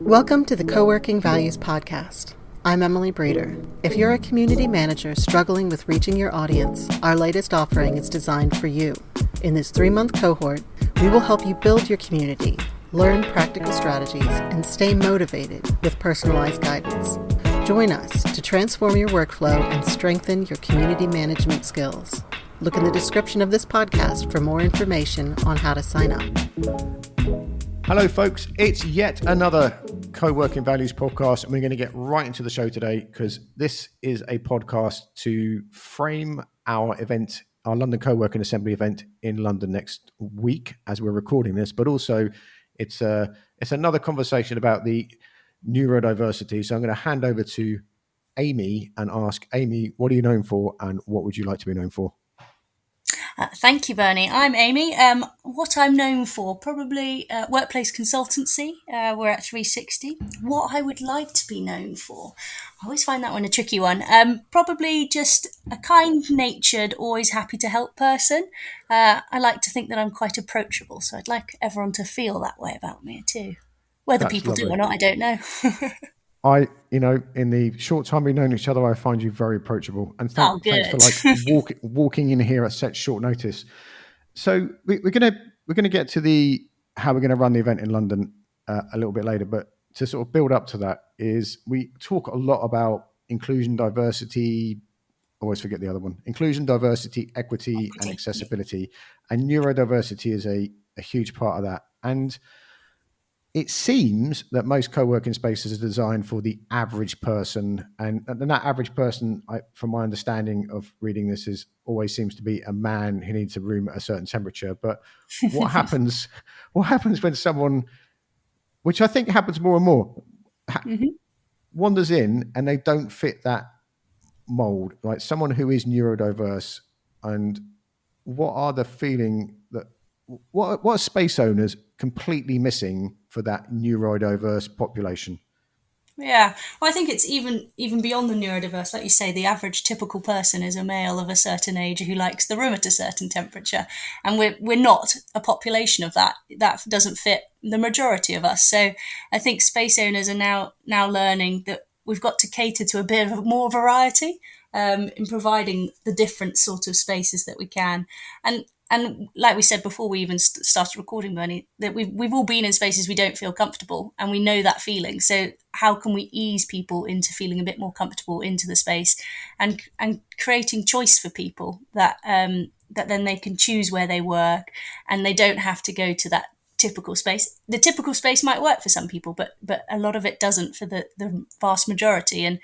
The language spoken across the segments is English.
Welcome to the Coworking Values Podcast. I'm Emily Breeder. If you're a community manager struggling with reaching your audience, our latest offering is designed for you. In this 3-month cohort, we will help you build your community, learn practical strategies, and stay motivated with personalized guidance. Join us to transform your workflow and strengthen your community management skills. Look in the description of this podcast for more information on how to sign up. Hello, folks. It's yet another Co-working Values podcast, and we're going to get right into the show today because this is a podcast to frame our event, our London Co-working Assembly event in London next week as we're recording this, but also it's another conversation about the neurodiversity. So I'm going to hand over to Amy and ask Amy, what are you known for and what would you like to be known for? Thank you, Bernie. I'm Amy. What I'm known for, probably Workplace Consultancy. We're at 360. What I would like to be known for, I always find that one a tricky one. Probably just a kind-natured, always happy to help person. I like to think that I'm quite approachable, so I'd like everyone to feel that way about me too. Whether That's people lovely. do or not, I don't know. In the short time we've known each other, I find you very approachable. And thanks for walking in here at such short notice. So we're gonna get to how we're gonna run the event in London a little bit later. But to sort of build up to that is we talk a lot about inclusion, diversity. Always forget the other one: inclusion, diversity, equity, and accessibility. And neurodiversity is a huge part of that. And it seems that most co-working spaces are designed for the average person, and that average person, from my understanding of reading this, always seems to be a man who needs a room at a certain temperature. But what happens? What happens when someone, which I think happens more and more, wanders in and they don't fit that mold, like someone who is neurodiverse, and what are the feeling that what are space owners completely missing for that neurodiverse population? Yeah, well, I think it's even beyond the neurodiverse. Like you say, the average typical person is a male of a certain age who likes the room at a certain temperature, and we're not a population of that. That doesn't fit the majority of us. So I think space owners are now learning that we've got to cater to a bit of more variety in providing the different sort of spaces that we can. And like we said before we even started recording, Bernie, that we've all been in spaces we don't feel comfortable, and we know that feeling. So how can we ease people into feeling a bit more comfortable into the space, and creating choice for people that then they can choose where they work, and they don't have to go to that typical space. The typical space might work for some people, but a lot of it doesn't for the vast majority. And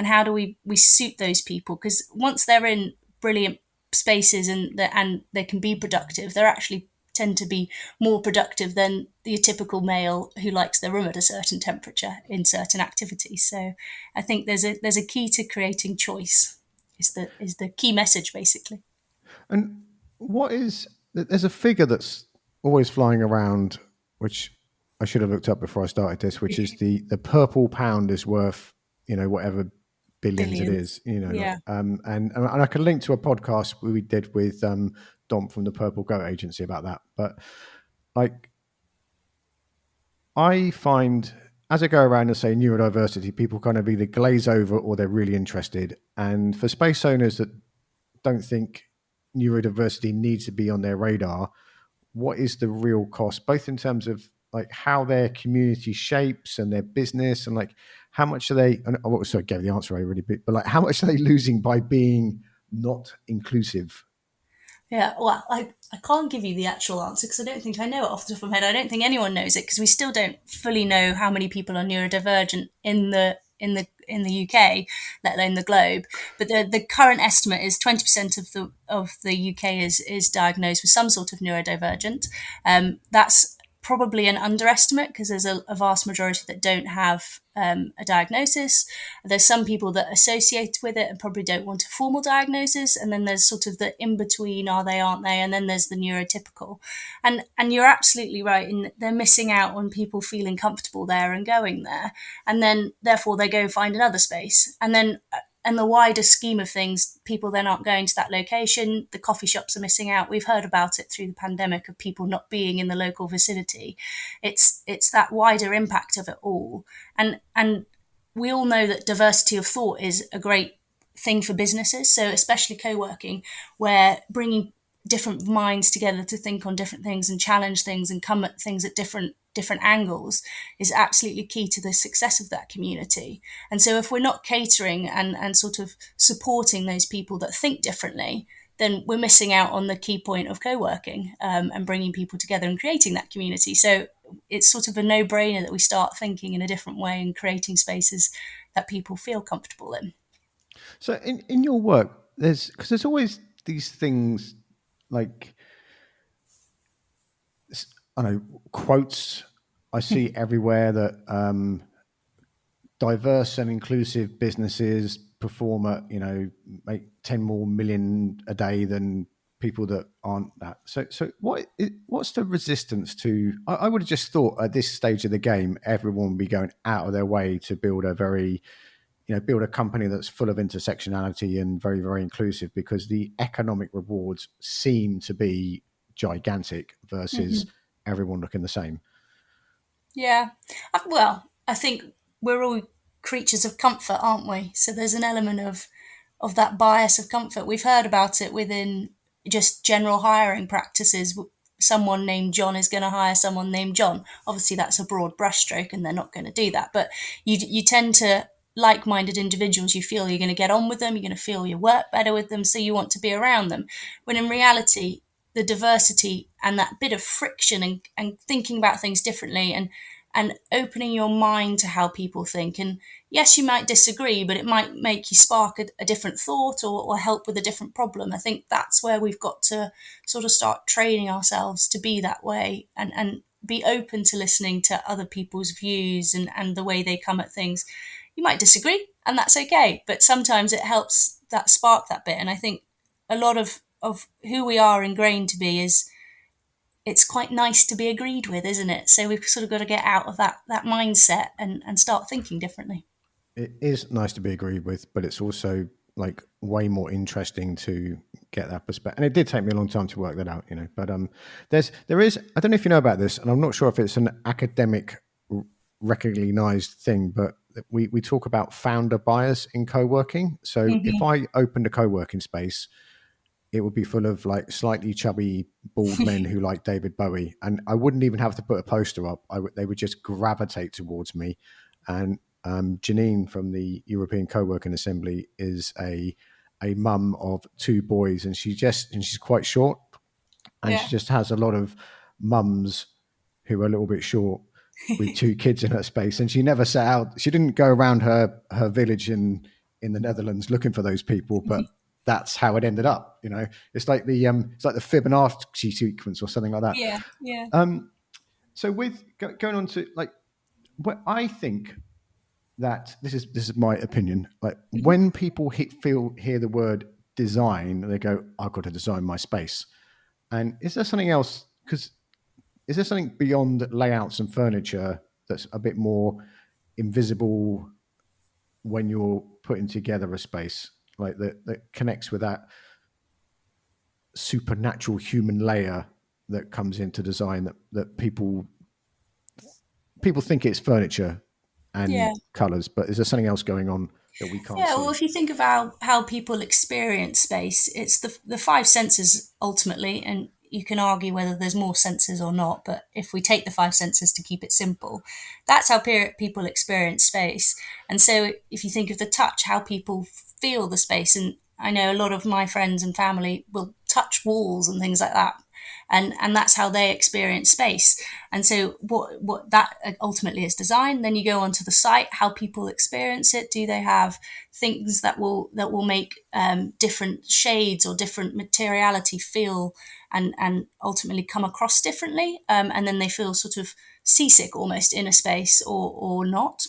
how do we suit those people? Because once they're in brilliant spaces and they can be productive, they actually tend to be more productive than the typical male who likes their room at a certain temperature in certain activities. So I think there's a key to creating choice is the key message, basically. And there's a figure that's always flying around, which I should have looked up before I started this, which is the purple pound is worth, whatever billions it is, Yeah. and I can link to a podcast we did with Dom from the Purple Goat Agency about that. But like, I find as I go around and say neurodiversity, people kind of either glaze over or they're really interested. And for space owners that don't think neurodiversity needs to be on their radar, what is the real cost, both in terms of like how their community shapes and their business, and like how much are they, and I also gave the answer already, but like how much are they losing by being not inclusive? Yeah, well, I can't give you the actual answer because I don't think I know it off the top of my head. I don't think anyone knows it because we still don't fully know how many people are neurodivergent in the UK, let alone the globe. But the current estimate is 20% of the UK is diagnosed with some sort of neurodivergent. That's probably an underestimate because there's a vast majority that don't have a diagnosis. There's some people that associate with it and probably don't want a formal diagnosis, and then there's sort of the in between, are they, aren't they, and then there's the neurotypical. And you're absolutely right in they're missing out on people feeling comfortable there and going there, and then therefore they go find another space, and then the wider scheme of things, people then aren't going to that location. The coffee shops are missing out. We've heard about it through the pandemic of people not being in the local vicinity. It's that wider impact of it all. And we all know that diversity of thought is a great thing for businesses. So especially co-working, where bringing different minds together to think on different things and challenge things and come at things at different angles is absolutely key to the success of that community. And so if we're not catering and sort of supporting those people that think differently, then we're missing out on the key point of co-working, and bringing people together and creating that community. So it's sort of a no-brainer that we start thinking in a different way and creating spaces that people feel comfortable in. So in your work, there's always these things like, I know, quotes I see everywhere that diverse and inclusive businesses perform at, make 10 more million a day than people that aren't that. So what's the resistance to? I would have just thought at this stage of the game, everyone would be going out of their way to build a very, build a company that's full of intersectionality and very, very inclusive, because the economic rewards seem to be gigantic versus everyone looking the same. Yeah. Well, I think we're all creatures of comfort, aren't we? So there's an element of that bias of comfort. We've heard about it within just general hiring practices. Someone named John is going to hire someone named John. Obviously, that's a broad brushstroke and they're not going to do that. But you tend to, like-minded individuals, you feel you're going to get on with them, you're going to feel you work better with them, so you want to be around them. When in reality, the diversity and that bit of friction and thinking about things differently and opening your mind to how people think. And yes, you might disagree, but it might make you spark a different thought or help with a different problem. I think that's where we've got to sort of start training ourselves to be that way and be open to listening to other people's views and the way they come at things. You might disagree, and that's okay, but sometimes it helps that spark that bit. And I think a lot of who we are ingrained to be is, it's quite nice to be agreed with, isn't it? So we've sort of got to get out of that mindset and start thinking differently. It is nice to be agreed with, but it's also like way more interesting to get that perspective. And it did take me a long time to work that out, but there is, I don't know if you know about this, and I'm not sure if it's an academic recognized thing, but we talk about founder bias in co-working. So if I opened a co-working space, it would be full of like slightly chubby bald men who like David Bowie, and I wouldn't even have to put a poster up. They would just gravitate towards me. And Janine from the European Co-working Assembly is a mum of 2 boys, and she's quite short, and she just has a lot of mums who are a little bit short with 2 kids in her space. And she never set out, she didn't go around her village in the Netherlands looking for those people, but that's how it ended up. It's like the Fibonacci sequence or something like that. Yeah. So with going on to like, what I think that this is my opinion. Like when people hear the word design, they go, "I've got to design my space." And is there something else? Because is there something beyond layouts and furniture that's a bit more invisible when you're putting together a space, like that connects with that supernatural human layer that comes into design, that people think it's furniture and colors, but is there something else going on that we can't see? Well, if you think about how people experience space, it's the 5 senses ultimately, and you can argue whether there's more senses or not, but if we take the 5 senses to keep it simple, that's how people experience space. And so if you think of the touch, how people feel the space, and I know a lot of my friends and family will touch walls and things like that, and that's how they experience space. And so what that ultimately is design. Then you go onto the site, how people experience it. Do they have things that will make different shades or different materiality feel and ultimately come across differently, and then they feel sort of seasick almost in a space or not.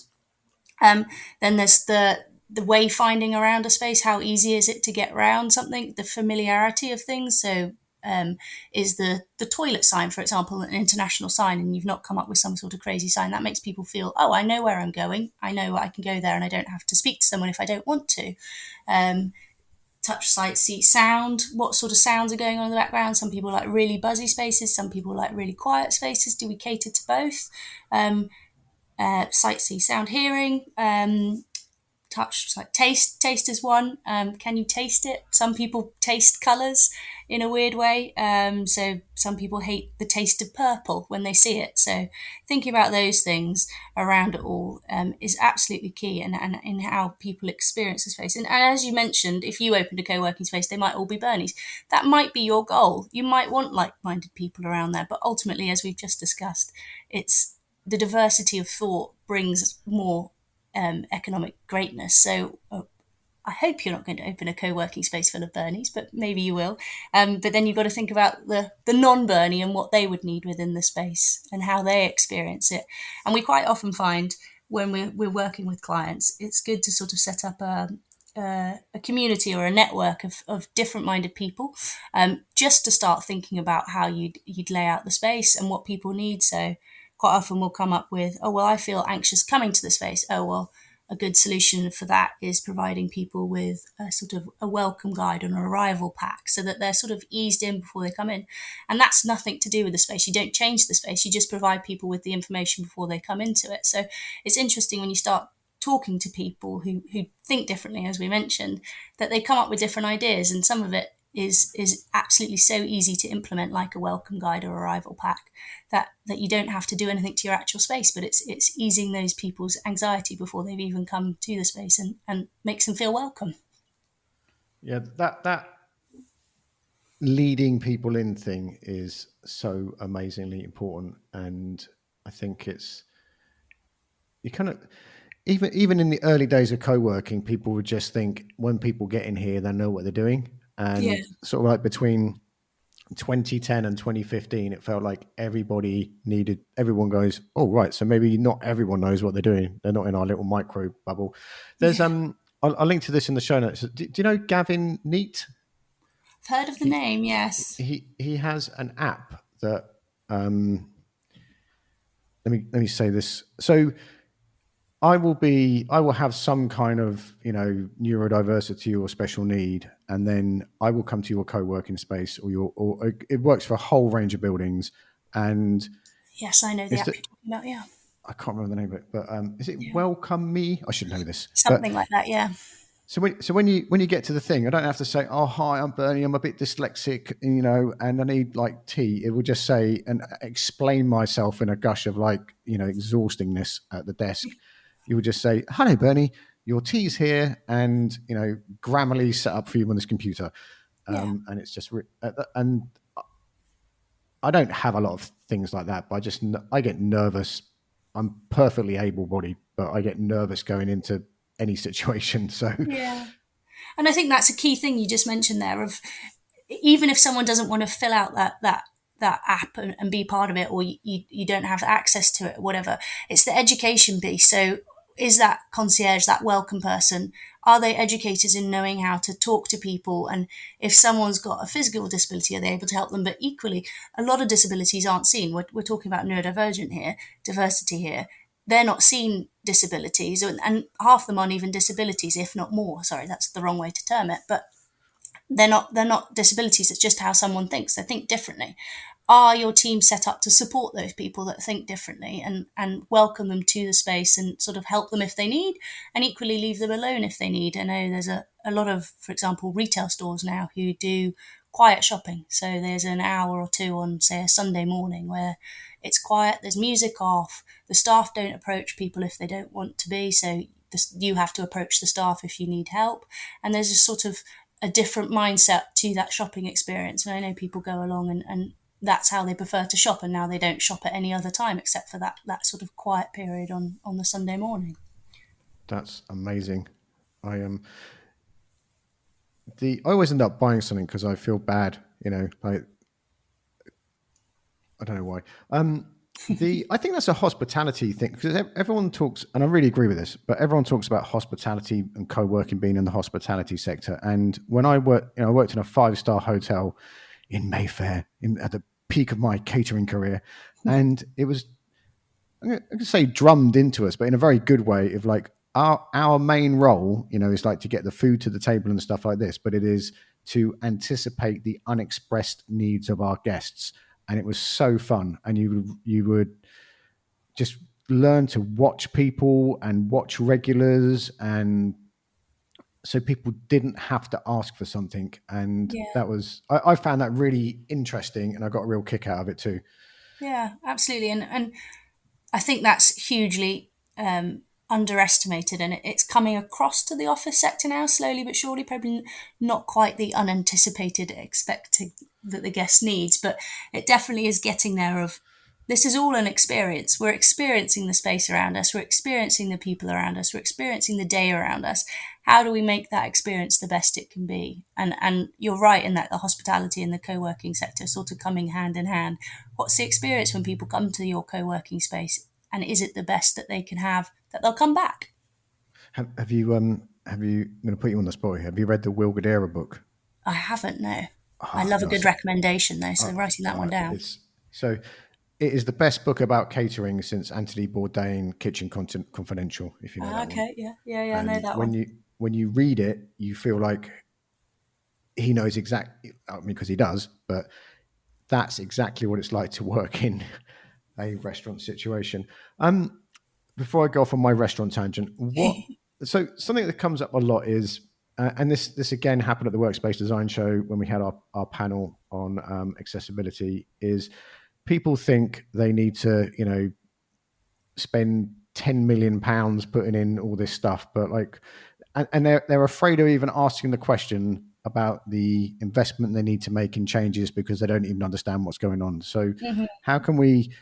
Then there's the wayfinding around a space. How easy is it to get around something? The familiarity of things. So is the toilet sign, for example, an international sign, and you've not come up with some sort of crazy sign. That makes people feel, oh, I know where I'm going. I know I can go there and I don't have to speak to someone if I don't want to. Touch, sight, see, sound. What sort of sounds are going on in the background? Some people like really buzzy spaces. Some people like really quiet spaces. Do we cater to both? Sight, see, sound, hearing. Touch, like taste is one. Can you taste it? Some people taste colors in a weird way, so some people hate the taste of purple when they see it. So thinking about those things around it all is absolutely key, and in how people experience the space. And as you mentioned, if you opened a co-working space, they might all be Bernies. That might be your goal. You might want like-minded people around there, but ultimately, as we've just discussed, it's the diversity of thought brings more economic greatness. So I hope you're not going to open a co-working space full of Bernies, but maybe you will. But then you've got to think about the non-Bernie and what they would need within the space and how they experience it. And we quite often find when we're working with clients, it's good to sort of set up a community or a network of different-minded people, just to start thinking about how you'd lay out the space and what people need. So quite often we'll come up with, oh, well, I feel anxious coming to the space. Oh, well, a good solution for that is providing people with a sort of a welcome guide or an arrival pack so that they're sort of eased in before they come in. And that's nothing to do with the space. You don't change the space. You just provide people with the information before they come into it. So it's interesting when you start talking to people who think differently, as we mentioned, that they come up with different ideas, and some of it is absolutely so easy to implement, like a welcome guide or arrival pack, that you don't have to do anything to your actual space, but it's easing those people's anxiety before they've even come to the space and makes them feel welcome. Yeah, that leading people in thing is so amazingly important, and I think it's, you kind of, even in the early days of co-working, people would just think when people get in here, they know what they're doing. And sort of like between 2010 and 2015, it felt like everyone goes, oh, right, so maybe not everyone knows what they're doing. They're not in our little micro bubble. There's I'll link to this in the show notes. Do you know Gavin Neat? I've heard of the name, yes. He has an app that let me say this. So I will have some kind of, neurodiversity or special need, and then I will come to your co-working space or it works for a whole range of buildings. And yes, I know the app you're talking about. Yeah, I can't remember the name of it, but is it Welcome Me? I should know this. Something like that, yeah. So when you get to the thing, I don't have to say, oh, hi, I'm Bernie, I'm a bit dyslexic, and I need like tea. It will just say and explain myself in a gush of exhaustingness at the desk. You would just say, hello, Bernie, your tea's here, and, Grammarly set up for you on this computer. And it's just, and I don't have a lot of things like that, but I get nervous. I'm perfectly able-bodied, but I get nervous going into any situation. So yeah. And I think that's a key thing you just mentioned there, of even if someone doesn't want to fill out that app and be part of it, or you don't have access to it or whatever, it's the education piece. So is that concierge, that welcome person, are they educated in knowing how to talk to people? And if someone's got a physical disability, are they able to help them? But equally, a lot of disabilities aren't seen. We're talking about neurodivergent here, diversity here. They're not seen disabilities, and half them aren't even disabilities, if not more. Sorry, that's the wrong way to term it. But they're not disabilities. It's just how someone thinks. They think differently. Are your team set up to support those people that think differently and welcome them to the space and sort of help them if they need, and equally leave them alone if they need? I know there's a lot of, for example, retail stores now who do quiet shopping. So there's an hour or two on, say, a Sunday morning where it's quiet, there's music off, the staff don't approach people if they don't want to be, so you have to approach the staff if you need help. And there's a sort of a different mindset to that shopping experience. And I know people go along and that's how they prefer to shop, and now they don't shop at any other time except for that sort of quiet period on the Sunday morning. That's amazing. I always end up buying something because I feel bad, like, I don't know why. I think that's a hospitality thing, because everyone talks, and I really agree with this, but everyone talks about hospitality and co-working being in the hospitality sector. And when I worked in a 5-star hotel in Mayfair at the peak of my catering career. And it was, I'm going to say drummed into us, but in a very good way of like, our main role, is like to get the food to the table and stuff like this, but it is to anticipate the unexpressed needs of our guests. And it was so fun. And you would just learn to watch people and watch regulars, and so people didn't have to ask for something. And that was, I found that really interesting, and I got a real kick out of it too. Yeah, absolutely. And I think that's hugely underestimated, and it's coming across to the office sector now, slowly but surely, probably not quite the unanticipated expecting that the guest needs, but it definitely is getting there. Of this is all an experience. We're experiencing the space around us, we're experiencing the people around us, we're experiencing the day around us. How do we make that experience the best it can be? And you're right in that the hospitality and the co-working sector sort of coming hand in hand. What's the experience when people come to your co-working space? And is it the best that they can have, that they'll come back? Have you, I'm going to put you on the spot here. Have you read the Will Guidera book? I haven't, no. I love a good recommendation though, so writing that one down. It is the best book about catering since Anthony Bourdain, Kitchen Confidential, if you know that one. Okay, yeah, I know that one. When you read it, you feel like he knows exactly, because he does, but that's exactly what it's like to work in a restaurant situation. Before I go off on my restaurant tangent, so something that comes up a lot is, and this again happened at the Workspace Design Show when we had our panel on accessibility, is people think they need to, spend £10 million putting in all this stuff, but and they're afraid of even asking the question about the investment they need to make in changes because they don't even understand what's going on. So how can we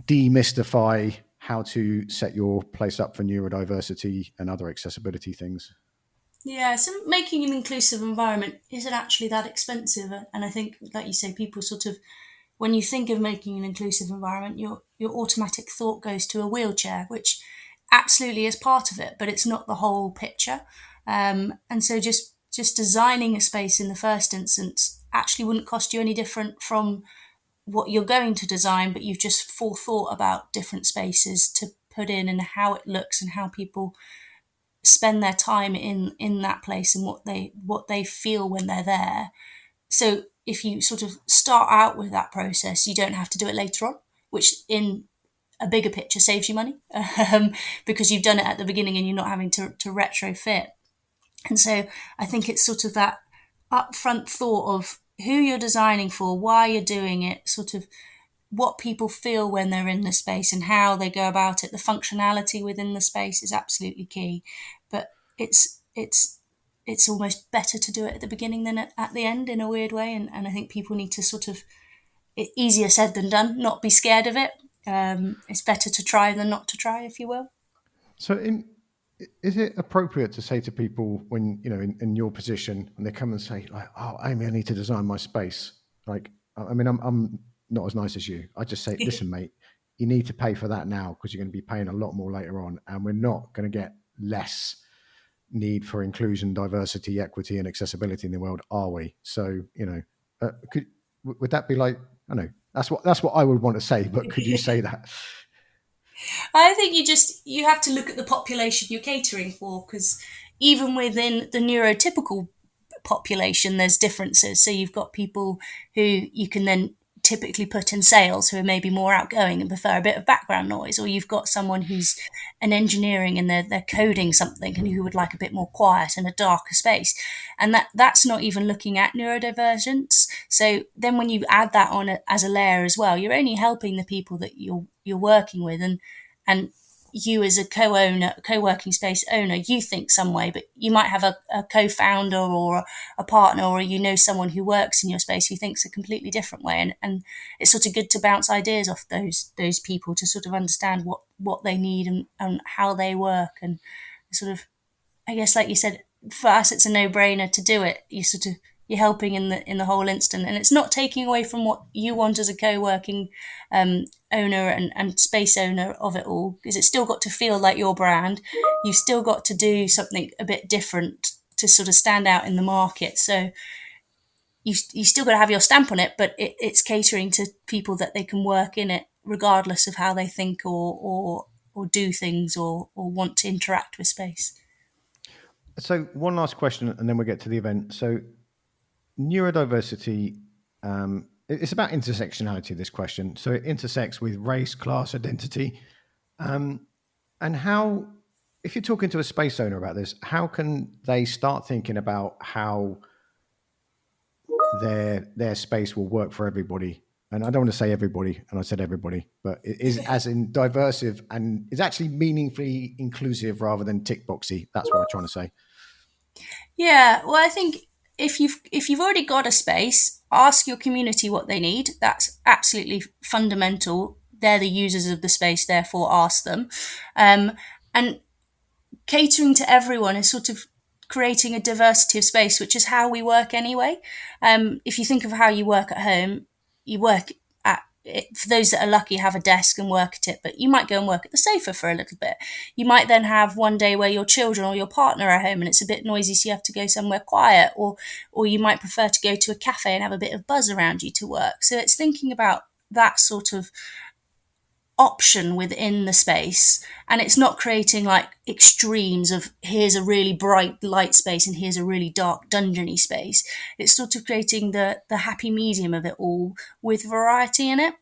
demystify how to set your place up for neurodiversity and other accessibility things? Yeah, so making an inclusive environment isn't actually that expensive. And I think, like you say, people sort of, when you think of making an inclusive environment, your automatic thought goes to a wheelchair, which absolutely is part of it, but it's not the whole picture. And so just designing a space in the first instance actually wouldn't cost you any different from what you're going to design, but you've just forethought about different spaces to put in and how it looks and how people spend their time in that place and what they feel when they're there. So if you sort of start out with that process, you don't have to do it later on, which in a bigger picture saves you money because you've done it at the beginning and you're not having to retrofit. And so I think it's sort of that upfront thought of who you're designing for, why you're doing it, sort of what people feel when they're in the space and how they go about it. The functionality within the space is absolutely key, but it's almost better to do it at the beginning than at the end in a weird way. And I think people need to sort of, easier said than done, not be scared of it. It's better to try than not to try, if you will. So is it appropriate to say to people when, in your position, and they come and say like, "Oh, Amy, I need to design my space." Like, I mean, I'm not as nice as you. I just say, "Listen, mate, you need to pay for that now because you're going to be paying a lot more later on, and we're not going to get less need for inclusion, diversity, equity, and accessibility in the world, are we?" So, would that be like, I don't know, that's what I would want to say, but could you say that? I think you have to look at the population you're catering for, because even within the neurotypical population, there's differences. So you've got people who you can then typically put in sales who are maybe more outgoing and prefer a bit of background noise, or you've got someone who's an engineering and they're coding something and who would like a bit more quiet and a darker space. And that's not even looking at neurodivergence. So then when you add that on as a layer as well, you're only helping the people that you're working with, and you as a co-working space owner, you think some way, but you might have a co-founder or a partner, or someone who works in your space who thinks a completely different way. And it's sort of good to bounce ideas off those people to sort of understand what they need and how they work. And sort of, I guess, like you said, for us, it's a no-brainer to do it. You're helping in the whole instant, and it's not taking away from what you want as a co-working owner and space owner of it all, because it's still got to feel like your brand. You've still got to do something a bit different to sort of stand out in the market. So you still got to have your stamp on it, but it's catering to people that they can work in it regardless of how they think or do things or want to interact with space. So one last question, and then we'll get to the event. So neurodiversity, it's about intersectionality, this question. So it intersects with race, class, identity. And how, if you're talking to a space owner about this, how can they start thinking about how their space will work for everybody? And I don't want to say everybody, and I said everybody, but it is as in diversive and is actually meaningfully inclusive rather than tick boxy. That's what I'm trying to say. Yeah, well, I think if you've already got a space, ask your community what they need. That's absolutely fundamental. They're the users of the space, therefore ask them. And catering to everyone is sort of creating a diversity of space, which is how we work anyway. If you think of how you work at home, you work at it, for those that are lucky, have a desk and work at it, but you might go and work at the sofa for a little bit. You might then have one day where your children or your partner are home and it's a bit noisy, so you have to go somewhere quiet, or you might prefer to go to a cafe and have a bit of buzz around you to work. So it's thinking about that sort of option within the space, and it's not creating like extremes of here's a really bright light space and here's a really dark dungeony space. It's sort of creating the happy medium of it all with variety in it.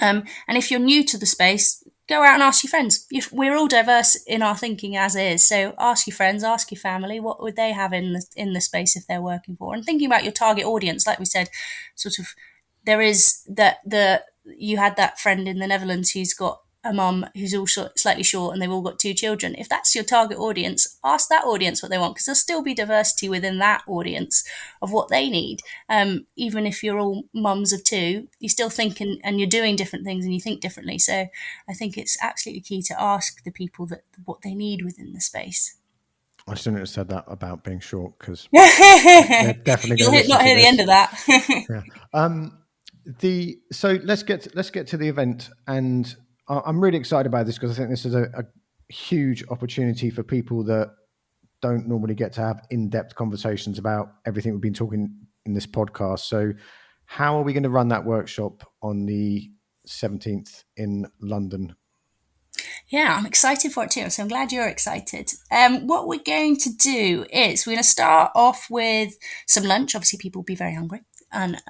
And if you're new to the space, go out and ask your friends. We're all diverse in our thinking as is, so ask your friends, ask your family, what would they have in the space if they're working for, and thinking about your target audience. Like we said, sort of there is you had that friend in the Netherlands who's got a mum who's all slightly short and they've all got 2 children. If that's your target audience, ask that audience what they want, because there'll still be diversity within that audience of what they need. Even if you're all mums of 2, you still think and you're doing different things and you think differently. So I think it's absolutely key to ask the people what they need within the space. I shouldn't have said that about being short, because they're definitely going to not hear the end of that. Yeah. So let's get to the event, and I'm really excited about this because I think this is a huge opportunity for people that don't normally get to have in-depth conversations about everything we've been talking in this podcast. So how are we going to run that workshop on the 17th in London? Yeah, I'm excited for it too. So I'm glad you're excited. What we're going to do is we're going to start off with some lunch. Obviously, people will be very hungry, and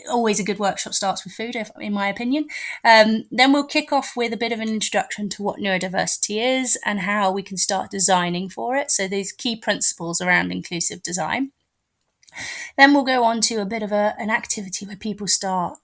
always a good workshop starts with food, in my opinion. Then we'll kick off with a bit of an introduction to what neurodiversity is and how we can start designing for it. So these key principles around inclusive design. Then we'll go on to a bit of an activity where people start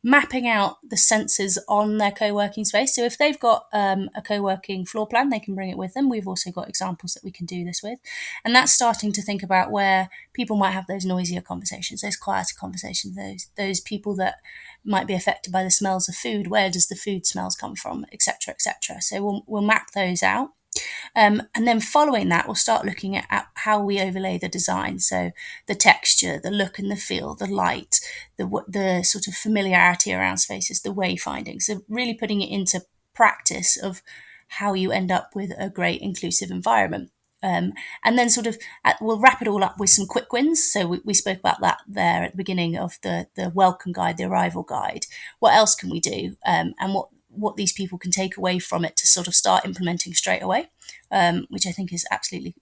mapping out the sensors on their co-working space. So if they've got a co-working floor plan, they can bring it with them. We've also got examples that we can do this with. And that's starting to think about where people might have those noisier conversations, those quieter conversations, those people that might be affected by the smells of food. Where does the food smells come from, etc., etc. So we'll map those out. And then following that, we'll start looking at how we overlay the design. So the texture, the look and the feel, the light, the sort of familiarity around spaces, the wayfinding. So really putting it into practice of how you end up with a great inclusive environment. And then we'll wrap it all up with some quick wins. So we spoke about that there at the beginning of the welcome guide, the arrival guide. What else can we do? And what these people can take away from it to sort of start implementing straight away, which I think is absolutely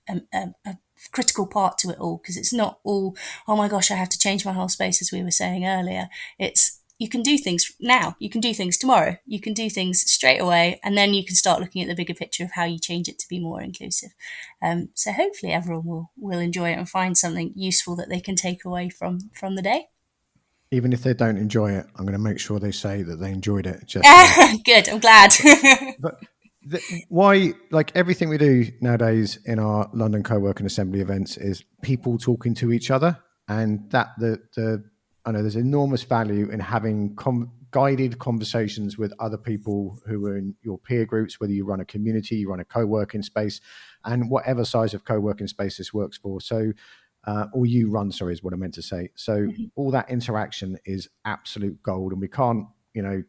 a critical part to it all, because it's not all, oh my gosh, I have to change my whole space, as we were saying earlier. It's, you can do things now, you can do things tomorrow, you can do things straight away, and then you can start looking at the bigger picture of how you change it to be more inclusive. So hopefully everyone will enjoy it and find something useful that they can take away from the day. Even if they don't enjoy it, I'm going to make sure they say that they enjoyed it. Just good, I'm glad. But why, like everything we do nowadays in our London co-working assembly events, is people talking to each other, and that I know there's enormous value in having guided conversations with other people who are in your peer groups, whether you run a community, you run a co-working space, and whatever size of co-working space this works for. So. Or you run, sorry, is what I meant to say. So all that interaction is absolute gold, and we can't,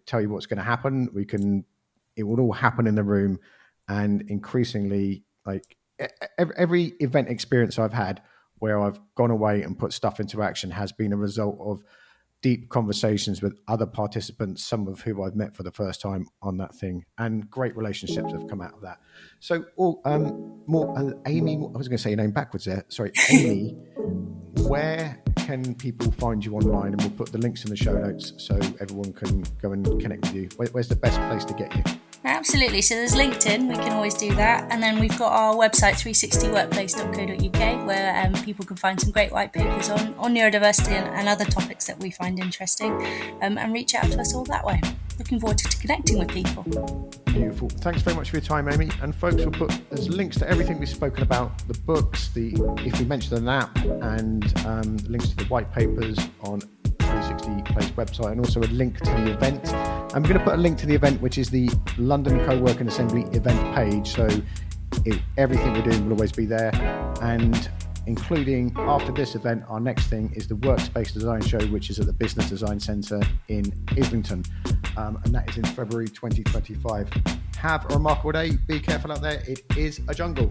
tell you what's going to happen. It will all happen in the room, and increasingly, like every event experience I've had, where I've gone away and put stuff into action has been a result of deep conversations with other participants, some of who I've met for the first time on that thing, and great relationships have come out of that. So, Amy, I was going to say your name backwards there. Sorry, Amy, where can people find you online? And we'll put the links in the show notes so everyone can go and connect with you. Where's the best place to get you? Absolutely. So there's LinkedIn, we can always do that. And then we've got our website, 360workplace.co.uk, where people can find some great white papers on neurodiversity and other topics that we find interesting, and reach out to us all that way. Looking forward to connecting with people. Beautiful. Thanks very much for your time, Amy. And folks, there's links to everything we've spoken about, the books, if we mentioned an app, and links to the white papers on 360 Place website, and also a link to the event. I'm going to put a link to the event, which is the London Co-working Assembly event page. So everything we're doing will always be there. And including after this event, our next thing is the Workspace Design Show, which is at the Business Design Centre in Islington. And that is in February 2025. Have a remarkable day. Be careful out there. It is a jungle.